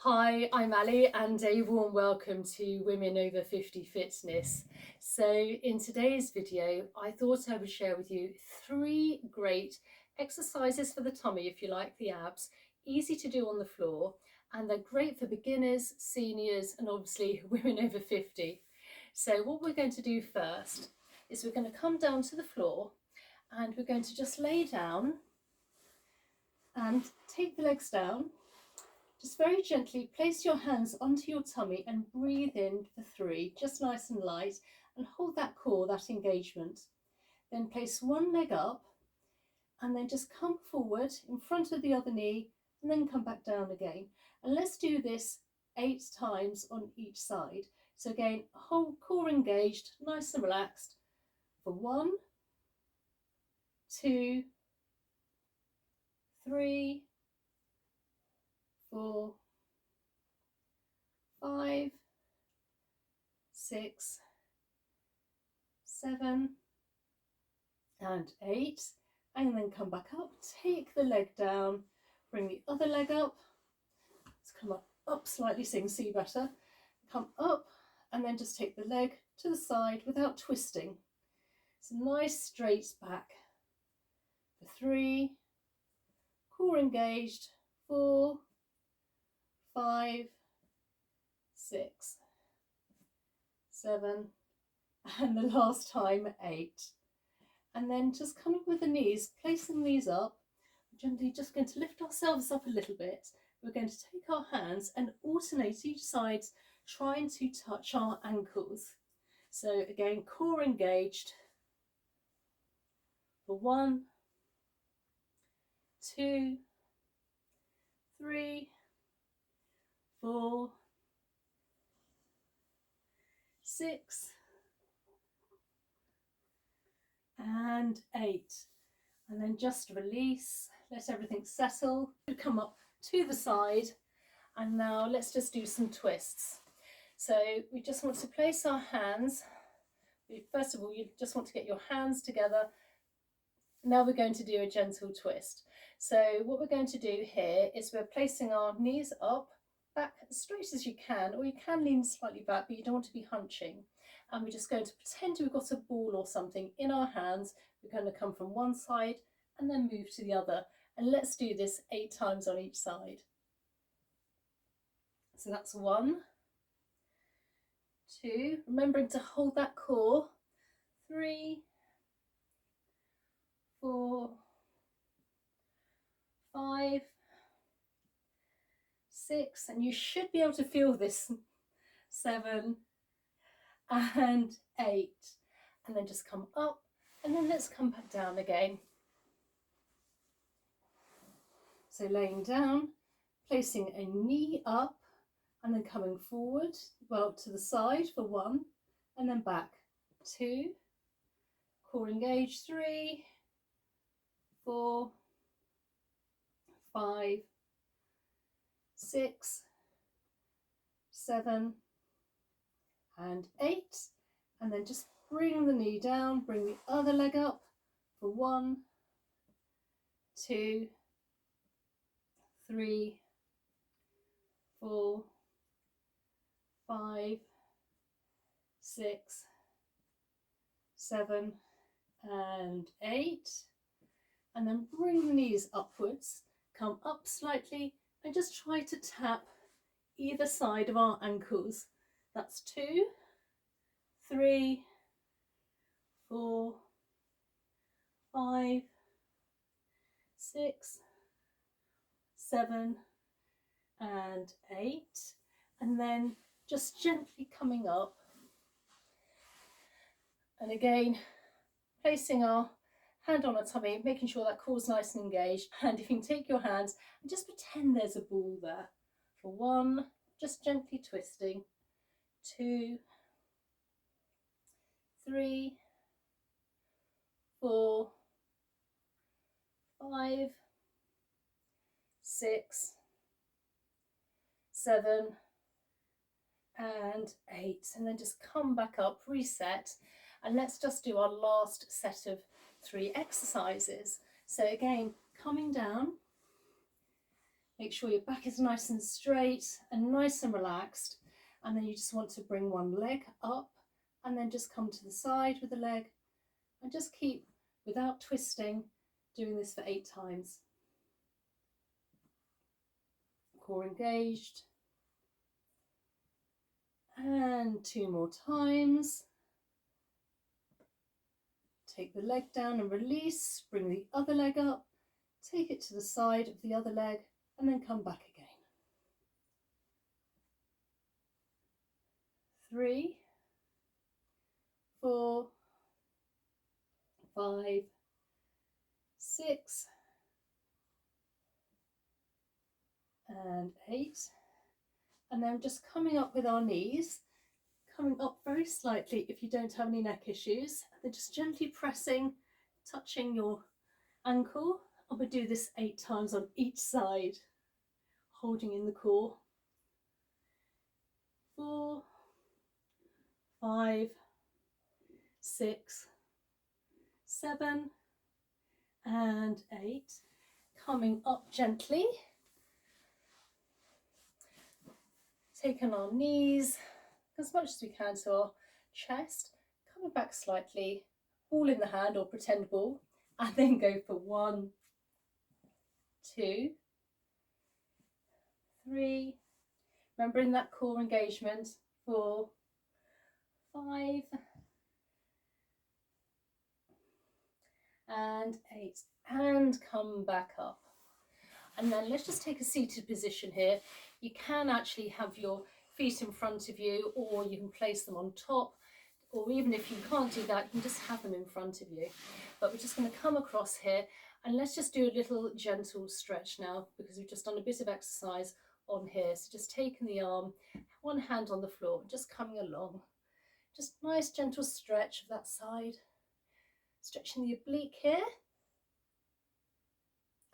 Hi, I'm Ali and a warm welcome to Women Over 50 Fitness. So in today's video, I thought I would share with you 3 great exercises for the tummy if you like the abs, easy to do on the floor, and they're great for beginners, seniors and obviously women over 50. So what we're going to do first is we're going to come down to the floor and we're going to just lay down and take the legs down. Just very gently place your hands onto your tummy and breathe in for 3, just nice and light, and hold that core, that engagement. Then place one leg up and then just come forward in front of the other knee and then come back down again. And let's do this 8 times on each side. So again, whole core engaged, nice and relaxed for 1, 2, 3, 4, 5, 6, 7 and 8, and then come back up, take the leg down, bring the other leg up, let's come up slightly so you can see better, come up and then just take the leg to the side without twisting. It's a nice straight back for 3, core engaged, 4, 5, 6, 7, and the last time 8. And then just coming with the knees, placing these up, we're gently just going to lift ourselves up a little bit. We're going to take our hands and alternate each side, trying to touch our ankles. So again, core engaged for 1, 2, 3, 4, 6 and 8, and then just release, let everything settle, come up to the side, and now let's just do some twists. So we just want to place our hands, first of all you just want to get your hands together. Now we're going to do a gentle twist. So what we're going to do here is we're placing our knees up, back as straight as you can, or you can lean slightly back, but you don't want to be hunching. And we're just going to pretend we've got a ball or something in our hands. We're going to come from one side and then move to the other. And let's do this 8 times on each side. So that's 1, 2, remembering to hold that core, 3, 4, 5, 6, and you should be able to feel this, 7 and 8, and then just come up and then let's come back down again. So laying down, placing a knee up and then coming forward, well, to the side for 1 and then back, 2, core engaged, 3, 4, 5, 6, 7 and 8, and then just bring the knee down, bring the other leg up for 1, 2, 3, 4, 5, 6, 7 and 8, and then bring the knees upwards, come up slightly and just try to tap either side of our ankles. That's 2, 3, 4, 5, 6, 7 and 8, and then just gently coming up and again placing our hand on our tummy, making sure that core's nice and engaged. And if you can take your hands and just pretend there's a ball there for 1, just gently twisting, 2, 3, 4, 5, 6, 7 and 8, and then just come back up, reset, and let's just do our last set of 3 exercises. So again, coming down, Make sure your back is nice and straight and nice and relaxed. And then you just want to bring one leg up and then just come to the side with the leg and just keep, without twisting, doing this for 8 times. Core engaged. And 2 more times. Take the leg down and release, bring the other leg up, take it to the side of the other leg and then come back again. 3, 4, 5, 6, and 8. And then just coming up with our knees, coming up very slightly if you don't have any neck issues, and then just gently pressing, touching your ankle. And we do this 8 times on each side, holding in the core. 4, 5, 6, 7, and 8. Coming up gently. Taking our knees as much as we can to our chest, coming back slightly, ball in the hand or pretend ball, and then go for 1, 2, 3, remembering that core engagement, 4, 5, and 8, and come back up. And then let's just take a seated position here. You can actually have your feet in front of you, or you can place them on top, or even if you can't do that, you can just have them in front of you. But we're just going to come across here and let's just do a little gentle stretch now, because we've just done a bit of exercise on here. So just taking the arm, one hand on the floor, just coming along. Just nice gentle stretch of that side. Stretching the oblique here.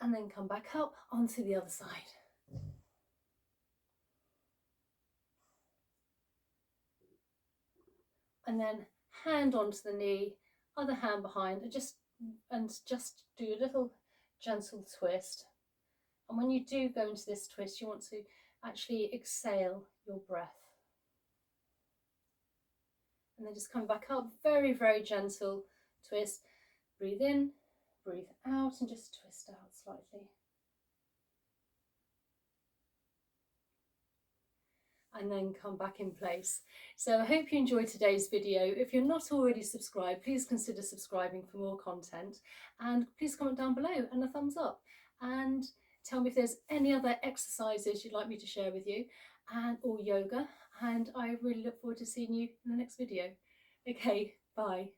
And then come back up onto the other side. And then hand onto the knee, other hand behind, and just do a little gentle twist. And when you do go into this twist, you want to actually exhale your breath. And then just come back up, very, very gentle twist. Breathe in, breathe out, and just twist out slightly. And then come back in place. So I hope you enjoyed today's video. If you're not already subscribed, please consider subscribing for more content, and please comment down below and a thumbs up, and tell me if there's any other exercises you'd like me to share with you, and or yoga, and I really look forward to seeing you in the next video. Okay, bye.